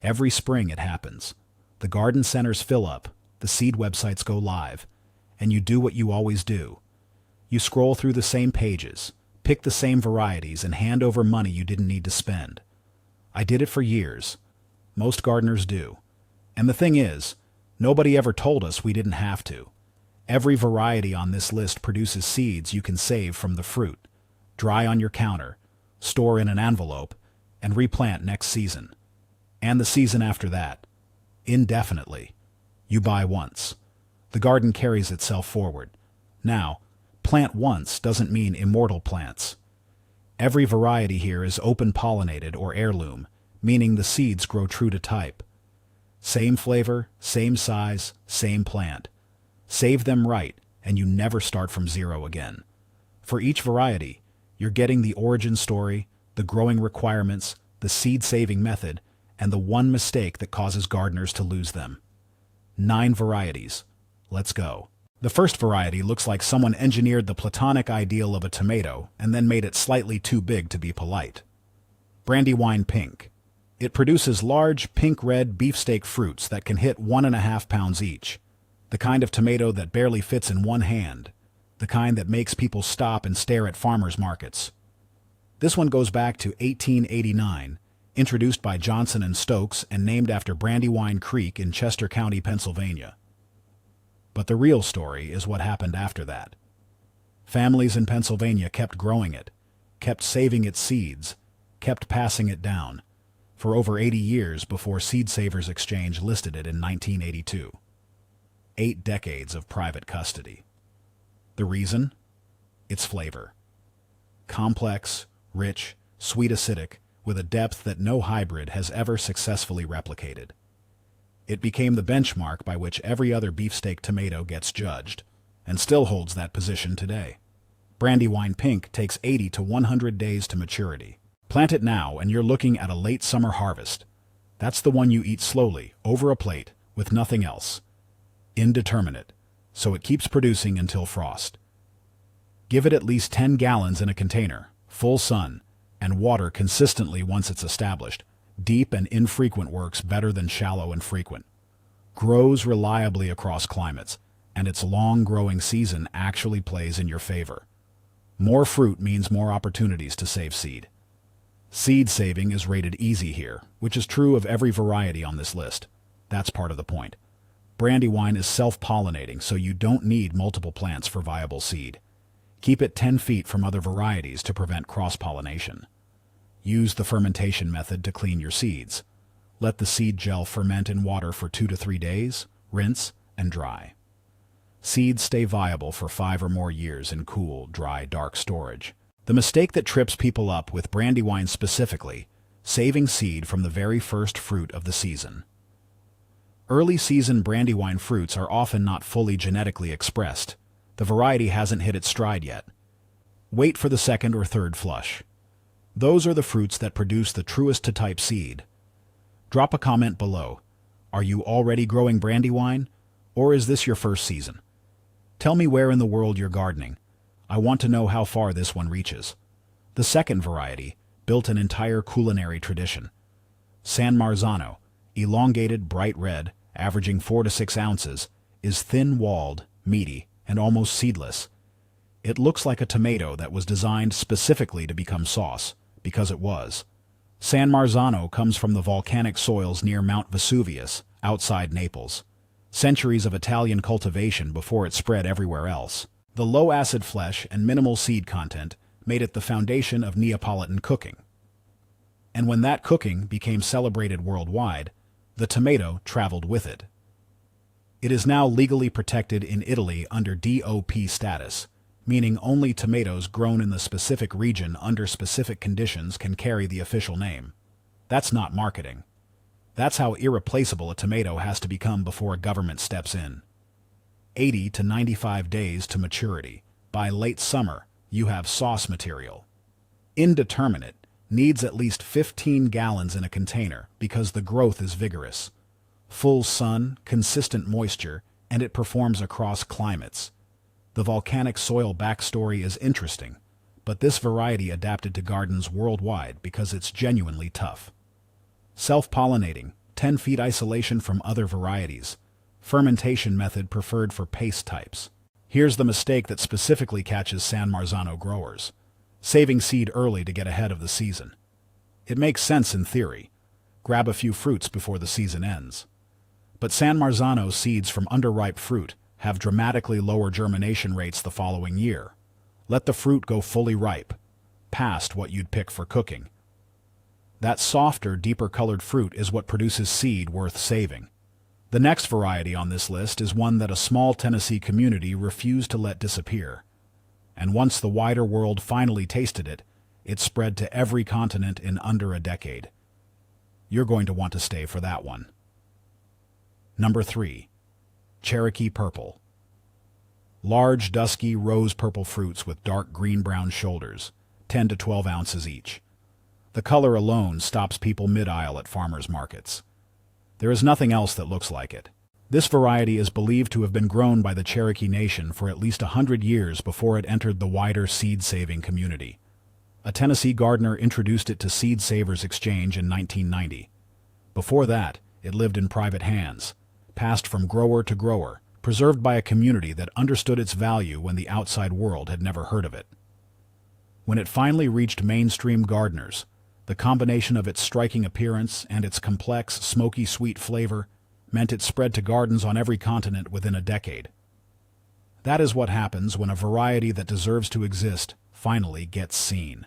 Every spring it happens. The garden centers fill up, the seed websites go live, and you do what you always do. You scroll through the same pages, pick the same varieties, and hand over money you didn't need to spend. I did it for years. Most gardeners do. And the thing is, nobody ever told us we didn't have to. Every variety on this list produces seeds you can save from the fruit, dry on your counter, store in an envelope, and replant next season. And the season after that. Indefinitely. You buy once. The garden carries itself forward. Now, plant once doesn't mean immortal plants. Every variety here is open-pollinated or heirloom, meaning the seeds grow true to type. Same flavor, same size, same plant. Save them right, and you never start from zero again. For each variety, you're getting the origin story, the growing requirements, the seed-saving method, and the one mistake that causes gardeners to lose them. 9 varieties. Let's go. The first variety looks like someone engineered the platonic ideal of a tomato and then made it slightly too big to be polite. Brandywine Pink. It produces large, pink-red beefsteak fruits that can hit 1.5 pounds each. The kind of tomato that barely fits in one hand. The kind that makes people stop and stare at farmers markets. This one goes back to 1889, introduced by Johnson & Stokes and named after Brandywine Creek in Chester County, Pennsylvania. But the real story is what happened after that. Families in Pennsylvania kept growing it, kept saving its seeds, kept passing it down, for over 80 years before Seed Savers Exchange listed it in 1982. 8 decades of private custody. The reason? Its flavor. Complex, rich, sweet acidic, with a depth that no hybrid has ever successfully replicated. It became the benchmark by which every other beefsteak tomato gets judged, and still holds that position today. Brandywine Pink takes 80 to 100 days to maturity. Plant it now and you're looking at a late summer harvest. That's the one you eat slowly, over a plate, with nothing else. Indeterminate, so it keeps producing until frost. Give it at least 10 gallons in a container, full sun, and water consistently once it's established. Deep and infrequent works better than shallow and frequent. Grows reliably across climates, and its long growing season actually plays in your favor. More fruit means more opportunities to save seed. Seed saving is rated easy here, which is true of every variety on this list. That's part of the point. Brandywine is self-pollinating, so you don't need multiple plants for viable seed. Keep it 10 feet from other varieties to prevent cross-pollination. Use the fermentation method to clean your seeds. Let the seed gel ferment in water for 2 to 3 days, rinse, and dry. Seeds stay viable for 5 or more years in cool, dry, dark storage. The mistake that trips people up with Brandywine specifically, saving seed from the very first fruit of the season. Early season Brandywine fruits are often not fully genetically expressed. The variety hasn't hit its stride yet. Wait for the second or third flush. Those are the fruits that produce the truest to type seed. Drop a comment below. Are you already growing Brandywine, or is this your first season? Tell me where in the world you're gardening. I want to know how far this one reaches. The second variety built an entire culinary tradition. San Marzano, elongated bright red, averaging 4 to 6 ounces, is thin-walled, meaty, and almost seedless. It looks like a tomato that was designed specifically to become sauce, because it was. San Marzano comes from the volcanic soils near Mount Vesuvius, outside Naples. Centuries of Italian cultivation before it spread everywhere else. The low-acid flesh and minimal seed content made it the foundation of Neapolitan cooking. And when that cooking became celebrated worldwide, the tomato traveled with it. It is now legally protected in Italy under DOP status, meaning only tomatoes grown in the specific region under specific conditions can carry the official name. That's not marketing. That's how irreplaceable a tomato has to become before a government steps in. 80 to 95 days to maturity. By late summer, you have sauce material. Indeterminate needs at least 15 gallons in a container because the growth is vigorous. Full sun, consistent moisture, and it performs across climates. The volcanic soil backstory is interesting, but this variety adapted to gardens worldwide because it's genuinely tough. Self-pollinating, 10 feet isolation from other varieties. Fermentation method preferred for paste types. Here's the mistake that specifically catches San Marzano growers: saving seed early to get ahead of the season. It makes sense in theory. Grab a few fruits before the season ends. But San Marzano seeds from underripe fruit have dramatically lower germination rates the following year. Let the fruit go fully ripe, past what you'd pick for cooking. That softer, deeper-colored fruit is what produces seed worth saving. The next variety on this list is one that a small Tennessee community refused to let disappear. And once the wider world finally tasted it, it spread to every continent in under a decade. You're going to want to stay for that one. Number 3. Cherokee Purple. Large, dusky, rose-purple fruits with dark green-brown shoulders, 10 to 12 ounces each. The color alone stops people mid-aisle at farmers' markets. There is nothing else that looks like it. This variety is believed to have been grown by the Cherokee Nation for at least 100 years before it entered the wider seed-saving community. A Tennessee gardener introduced it to Seed Savers Exchange in 1990. Before that, it lived in private hands, passed from grower to grower, preserved by a community that understood its value when the outside world had never heard of it. When it finally reached mainstream gardeners, the combination of its striking appearance and its complex, smoky sweet flavor meant it spread to gardens on every continent within a decade. That is what happens when a variety that deserves to exist finally gets seen.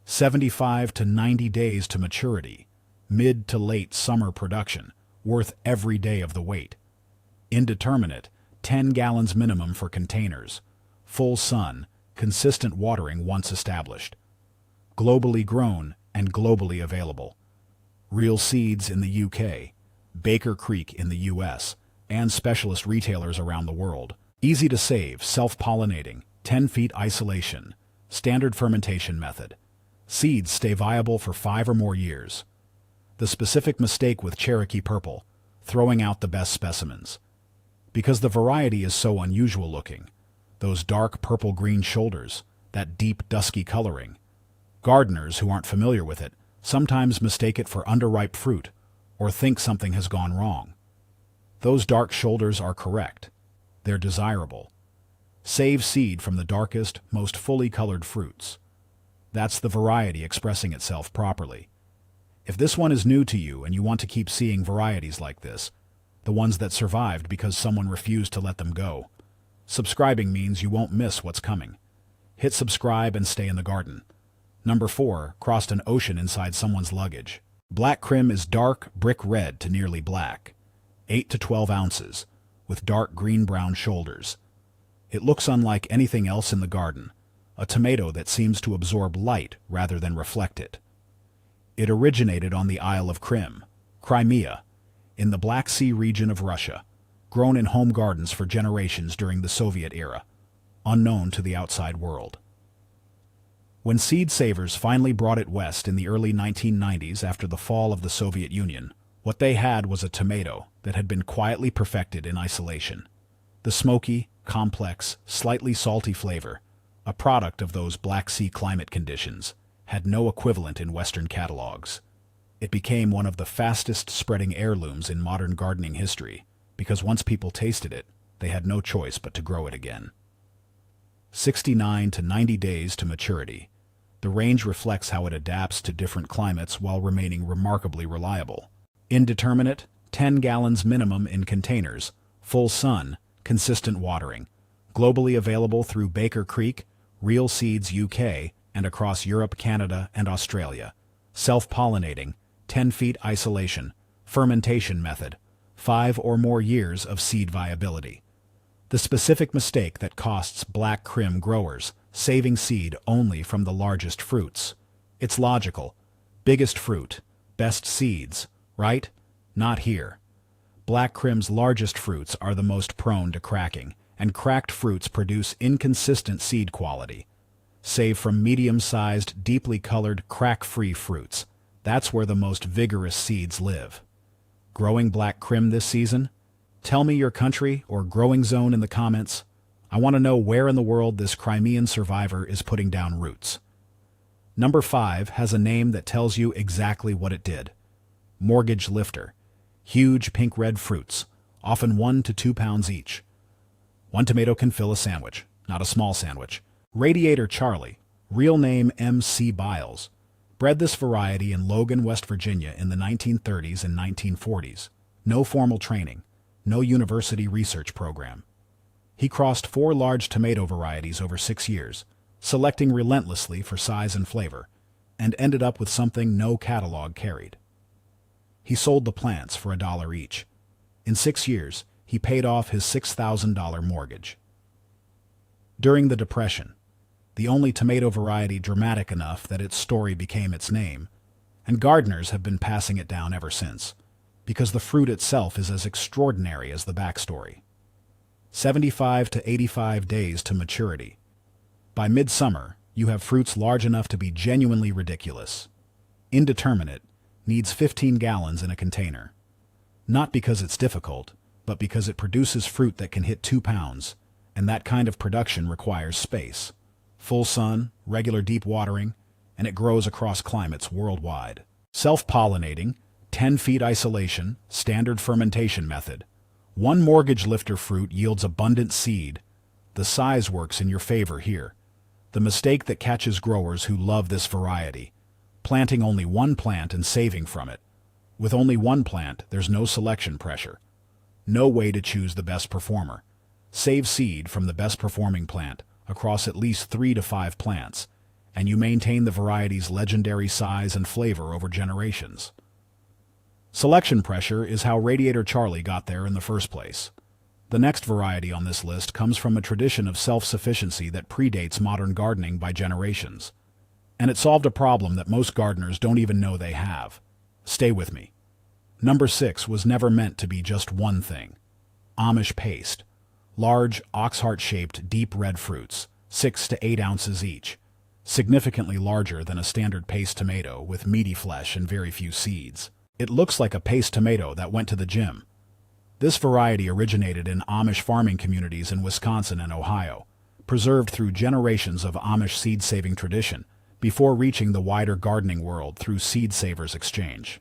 75 to 90 days to maturity, mid to late summer production, worth every day of the wait. Indeterminate, 10 gallons minimum for containers. Full sun, consistent watering once established. Globally grown and globally available. Real Seeds in the UK, Baker Creek in the US, and specialist retailers around the world. Easy to save, self-pollinating, 10 feet isolation, standard fermentation method. Seeds stay viable for 5 or more years. The specific mistake with Cherokee Purple: throwing out the best specimens. Because the variety is so unusual looking, those dark purple-green shoulders, that deep dusky coloring, gardeners who aren't familiar with it sometimes mistake it for underripe fruit or think something has gone wrong. Those dark shoulders are correct. They're desirable. Save seed from the darkest, most fully colored fruits. That's the variety expressing itself properly. If this one is new to you and you want to keep seeing varieties like this, the ones that survived because someone refused to let them go, subscribing means you won't miss what's coming. Hit subscribe and stay in the garden. Number 4, crossed an ocean inside someone's luggage. Black Krim is dark brick red to nearly black, 8 to 12 ounces, with dark green-brown shoulders. It looks unlike anything else in the garden, a tomato that seems to absorb light rather than reflect it. It originated on the Isle of Krim, Crimea, in the Black Sea region of Russia, grown in home gardens for generations during the Soviet era, unknown to the outside world. When Seed Savers finally brought it west in the early 1990s after the fall of the Soviet Union, what they had was a tomato that had been quietly perfected in isolation. The smoky, complex, slightly salty flavor, a product of those Black Sea climate conditions, had no equivalent in Western catalogs. It became one of the fastest-spreading heirlooms in modern gardening history, because once people tasted it, they had no choice but to grow it again. 69 to 90 days to maturity. The range reflects how it adapts to different climates while remaining remarkably reliable. Indeterminate, 10 gallons minimum in containers, full sun, consistent watering. Globally available through Baker Creek, Real Seeds UK, and across Europe, Canada, and Australia. Self-pollinating, 10 feet isolation, fermentation method, 5 or more years of seed viability. The specific mistake that costs Black Krim growers saving seed only from the largest fruits. It's logical. Biggest fruit, best seeds, right? Not here. Black Krim's largest fruits are the most prone to cracking, and cracked fruits produce inconsistent seed quality. Save from medium-sized, deeply colored, crack-free fruits. That's where the most vigorous seeds live. Growing Black Krim this season? Tell me your country or growing zone in the comments. I want to know where in the world this Crimean survivor is putting down roots. Number 5 has a name that tells you exactly what it did. Mortgage lifter. Huge pink-red fruits, often 1 to 2 pounds each. One tomato can fill a sandwich, not a small sandwich. Radiator Charlie, real name M.C. Biles, bred this variety in Logan, West Virginia in the 1930s and 1940s. No formal training, no university research program. He crossed 4 large tomato varieties over 6 years, selecting relentlessly for size and flavor, and ended up with something no catalog carried. He sold the plants for $1 each. In 6 years, he paid off his $6,000 mortgage. During the Depression, the only tomato variety dramatic enough that its story became its name, and gardeners have been passing it down ever since, because the fruit itself is as extraordinary as the backstory. 75 to 85 days to maturity. By midsummer, you have fruits large enough to be genuinely ridiculous. Indeterminate, needs 15 gallons in a container. Not because it's difficult, but because it produces fruit that can hit 2 pounds, and that kind of production requires space. Full sun, regular deep watering, and it grows across climates worldwide. Self-pollinating, 10 feet isolation, standard fermentation method. One mortgage lifter fruit yields abundant seed. The size works in your favor here. The mistake that catches growers who love this variety: planting only one plant and saving from it. With only one plant, there's no selection pressure. No way to choose the best performer. Save seed from the best performing plant across at least 3 to 5 plants, and you maintain the variety's legendary size and flavor over generations. Selection pressure is how Radiator Charlie got there in the first place. The next variety on this list comes from a tradition of self-sufficiency that predates modern gardening by generations. And it solved a problem that most gardeners don't even know they have. Stay with me. Number 6 was never meant to be just one thing. Amish paste. Large, ox-heart-shaped, deep red fruits, 6 to 8 ounces each. Significantly larger than a standard paste tomato with meaty flesh and very few seeds. It looks like a paste tomato that went to the gym. This variety originated in Amish farming communities in Wisconsin and Ohio, preserved through generations of Amish seed-saving tradition, before reaching the wider gardening world through Seed Savers Exchange.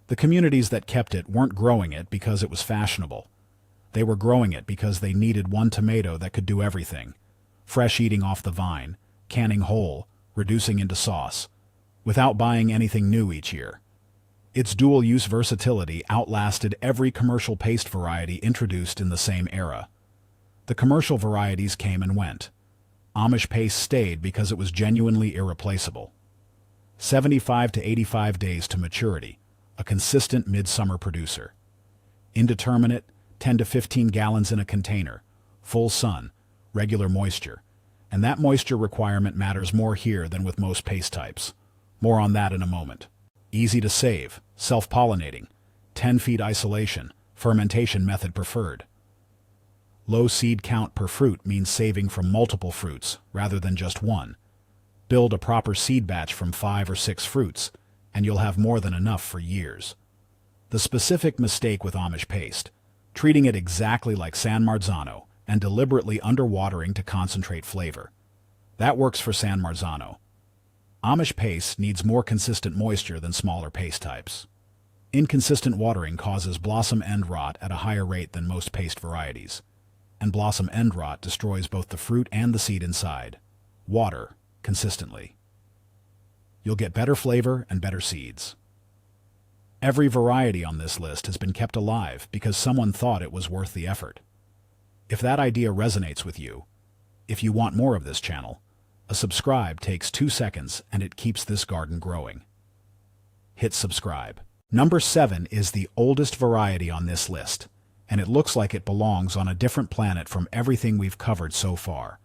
The communities that kept it weren't growing it because it was fashionable. They were growing it because they needed one tomato that could do everything: fresh eating off the vine, canning whole, reducing into sauce, without buying anything new each year. Its dual-use versatility outlasted every commercial paste variety introduced in the same era. The commercial varieties came and went. Amish paste stayed because it was genuinely irreplaceable. 75 to 85 days to maturity, a consistent midsummer producer. Indeterminate, 10 to 15 gallons in a container, full sun, regular moisture. And that moisture requirement matters more here than with most paste types. More on that in a moment. Easy to save, self-pollinating, 10 feet isolation, fermentation method preferred. Low seed count per fruit means saving from multiple fruits rather than just one. Build a proper seed batch from 5 or 6 fruits, and you'll have more than enough for years. The specific mistake with Amish paste: treating it exactly like San Marzano and deliberately underwatering to concentrate flavor. That works for San Marzano. Amish paste needs more consistent moisture than smaller paste types. Inconsistent watering causes blossom end rot at a higher rate than most paste varieties, and blossom end rot destroys both the fruit and the seed inside. Water consistently. You'll get better flavor and better seeds. Every variety on this list has been kept alive because someone thought it was worth the effort. If that idea resonates with you, if you want more of this channel, a subscribe takes 2 seconds and it keeps this garden growing. Hit subscribe. Number 7 is the oldest variety on this list, and it looks like it belongs on a different planet from everything we've covered so far.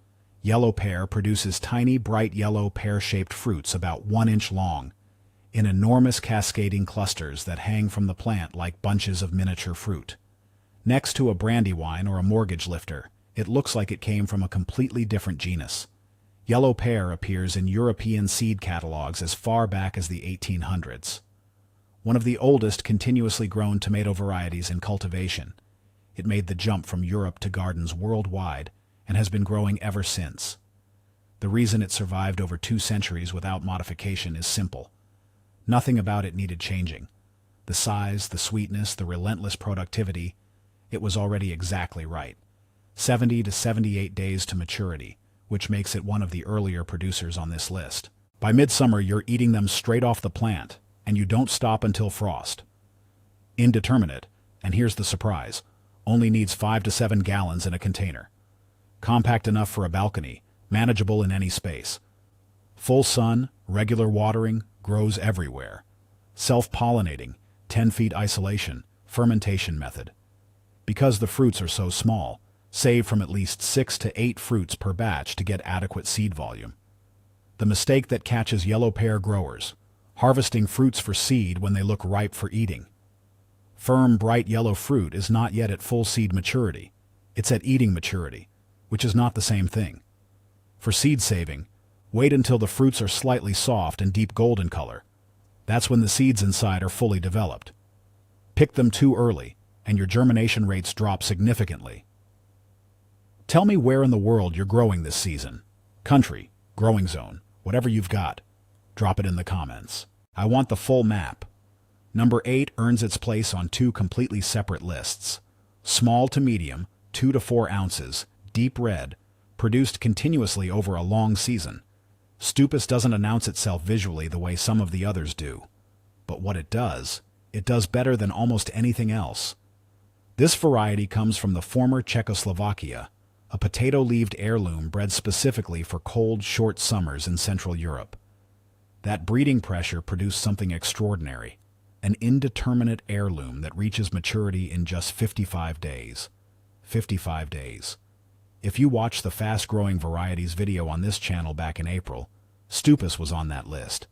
Yellow pear produces tiny, bright yellow pear-shaped fruits about 1 inch long, in enormous cascading clusters that hang from the plant like bunches of miniature fruit. Next to a brandywine or a mortgage lifter, it looks like it came from a completely different genus. Yellow pear appears in European seed catalogs as far back as the 1800s. One of the oldest continuously grown tomato varieties in cultivation. It made the jump from Europe to gardens worldwide and has been growing ever since. The reason it survived over 2 centuries without modification is simple. Nothing about it needed changing. The size, the sweetness, the relentless productivity, it was already exactly right. 70 to 78 days to maturity, which makes it one of the earlier producers on this list. By midsummer, you're eating them straight off the plant, and you don't stop until frost. Indeterminate, and here's the surprise, only needs 5 to 7 gallons in a container. Compact enough for a balcony, manageable in any space. Full sun, regular watering, grows everywhere. Self-pollinating, 10 feet isolation, fermentation method. Because the fruits are so small, save from at least 6 to 8 fruits per batch to get adequate seed volume. The mistake that catches yellow pear growers, harvesting fruits for seed when they look ripe for eating. Firm, bright yellow fruit is not yet at full seed maturity. It's at eating maturity, which is not the same thing. For seed saving, wait until the fruits are slightly soft and deep golden color. That's when the seeds inside are fully developed. Pick them too early, and your germination rates drop significantly. Tell me where in the world you're growing this season. Country, growing zone, whatever you've got. Drop it in the comments. I want the full map. Number 8 earns its place on 2 completely separate lists. Small to medium, 2 to 4 ounces, deep red, produced continuously over a long season. Stupus doesn't announce itself visually the way some of the others do. But what it does better than almost anything else. This variety comes from the former Czechoslovakia, a potato-leaved heirloom bred specifically for cold, short summers in Central Europe. That breeding pressure produced something extraordinary, an indeterminate heirloom that reaches maturity in just 55 days. 55 days. If you watched the fast-growing varieties video on this channel back in April, Stupus was on that list.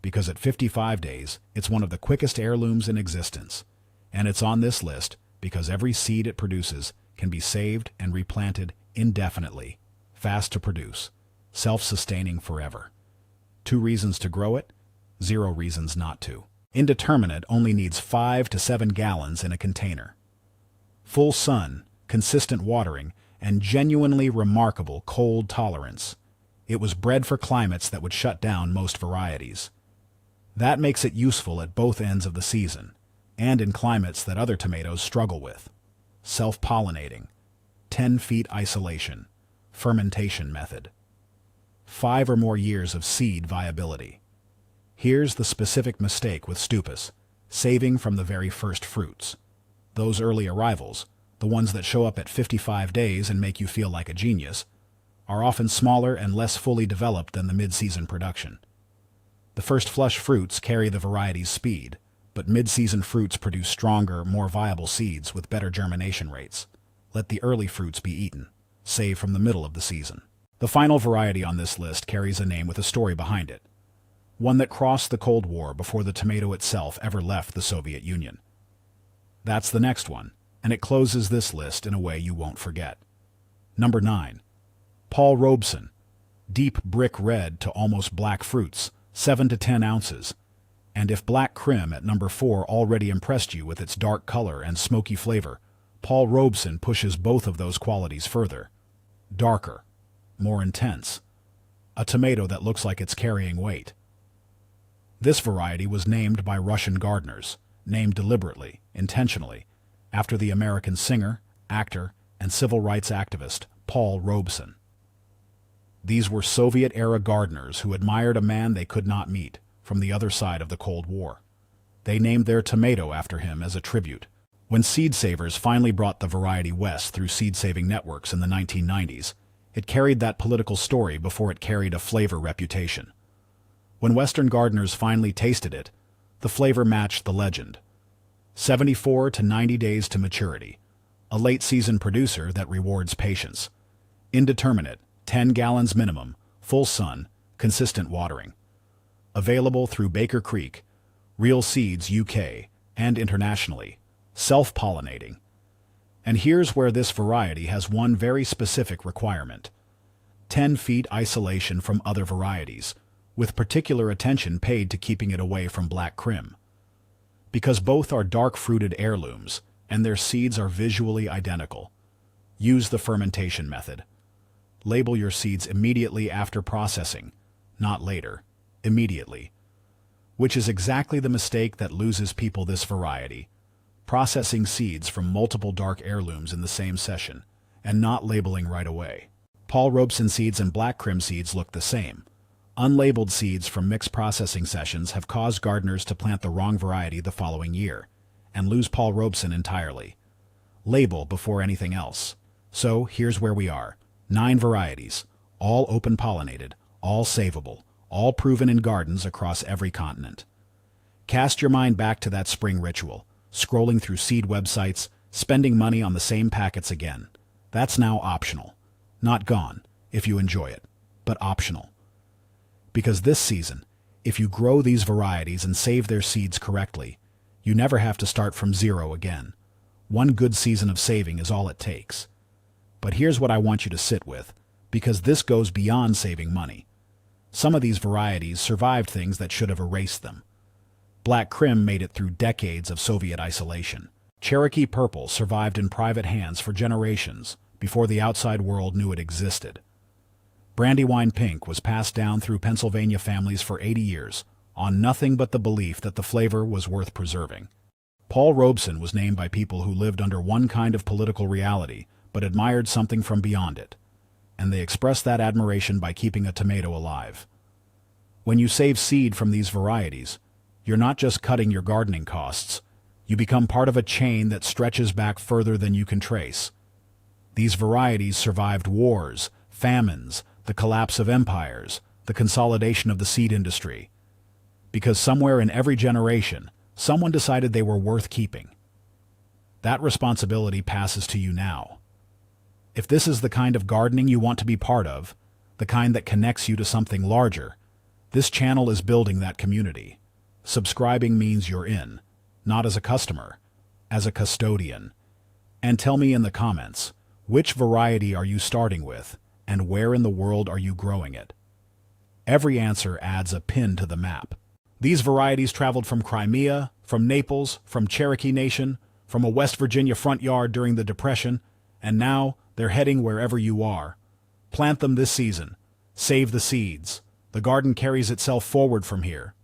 Because at 55 days, it's one of the quickest heirlooms in existence. And it's on this list because every seed it produces can be saved and replanted indefinitely, fast to produce, self-sustaining forever. 2 reasons to grow it, 0 reasons not to. Indeterminate only needs 5 to 7 gallons in a container. Full sun, consistent watering, and genuinely remarkable cold tolerance. It was bred for climates that would shut down most varieties. That makes it useful at both ends of the season, and in climates that other tomatoes struggle with. Self-pollinating, 10 feet isolation, fermentation method. 5 or more years of seed viability. Here's the specific mistake with Stupus, saving from the very first fruits. Those early arrivals, the ones that show up at 55 days and make you feel like a genius, are often smaller and less fully developed than the mid-season production. The first flush fruits carry the variety's speed, but mid-season fruits produce stronger, more viable seeds with better germination rates. Let the early fruits be eaten, save from the middle of the season. The final variety on this list carries a name with a story behind it, one that crossed the Cold War before the tomato itself ever left the Soviet Union. That's the next one, and it closes this list in a way you won't forget. Number 9. Paul Robeson. Deep brick red to almost black fruits, 7 to 10 ounces. And if Black Crim at number 4 already impressed you with its dark color and smoky flavor, Paul Robeson pushes both of those qualities further. Darker, more intense. A tomato that looks like it's carrying weight. This variety was named by Russian gardeners, named deliberately, intentionally, after the American singer, actor, and civil rights activist Paul Robeson. These were Soviet-era gardeners who admired a man they could not meet from the other side of the Cold War. They named their tomato after him as a tribute. When seed savers finally brought the variety west through seed-saving networks in the 1990s, it carried that political story before it carried a flavor reputation. When Western gardeners finally tasted it, the flavor matched the legend. 74 to 90 days to maturity, a late-season producer that rewards patience. Indeterminate, 10 gallons minimum, full sun, consistent watering. Available through Baker Creek, Real Seeds UK, and internationally. Self-pollinating. And here's where this variety has one very specific requirement. 10 feet isolation from other varieties, with particular attention paid to keeping it away from Black Crim. Because both are dark-fruited heirlooms, and their seeds are visually identical. Use the fermentation method. Label your seeds immediately after processing, not later, immediately. which is exactly the mistake that loses people this variety. Processing seeds from multiple dark heirlooms in the same session, and not labeling right away. Paul Robeson seeds and black crim seeds look the same. Unlabeled seeds from mixed processing sessions have caused gardeners to plant the wrong variety the following year, and lose Paul Robeson entirely. Label before anything else. So here's where we are. 9 varieties, all open-pollinated, all savable, all proven in gardens across every continent. Cast your mind back to that spring ritual, scrolling through seed websites, spending money on the same packets again. That's now optional. Not gone, if you enjoy it, but optional. Because this season, if you grow these varieties and save their seeds correctly, you never have to start from zero again. One good season of saving is all it takes. But here's what I want you to sit with, because this goes beyond saving money. Some of these varieties survived things that should have erased them. Black crim made it through decades of Soviet isolation. Cherokee purple survived in private hands for generations before the outside world knew it existed. Brandywine pink was passed down through Pennsylvania families for 80 years, on nothing but the belief that the flavor was worth preserving. Paul Robeson was named by people who lived under one kind of political reality, but admired something from beyond it. And they expressed that admiration by keeping a tomato alive. When you save seed from these varieties, you're not just cutting your gardening costs, you become part of a chain that stretches back further than you can trace. These varieties survived wars, famines, the collapse of empires, the consolidation of the seed industry. Because somewhere in every generation, someone decided they were worth keeping. That responsibility passes to you now. If this is the kind of gardening you want to be part of, the kind that connects you to something larger, this channel is building that community. Subscribing means you're in, not as a customer, as a custodian. And tell me in the comments, which variety are you starting with, and where in the world are you growing it? Every answer adds a pin to the map. These varieties traveled from Crimea, from Naples, from Cherokee Nation, from a West Virginia front yard during the Depression, and now they're heading wherever you are. Plant them this season. Save the seeds. The garden carries itself forward from here.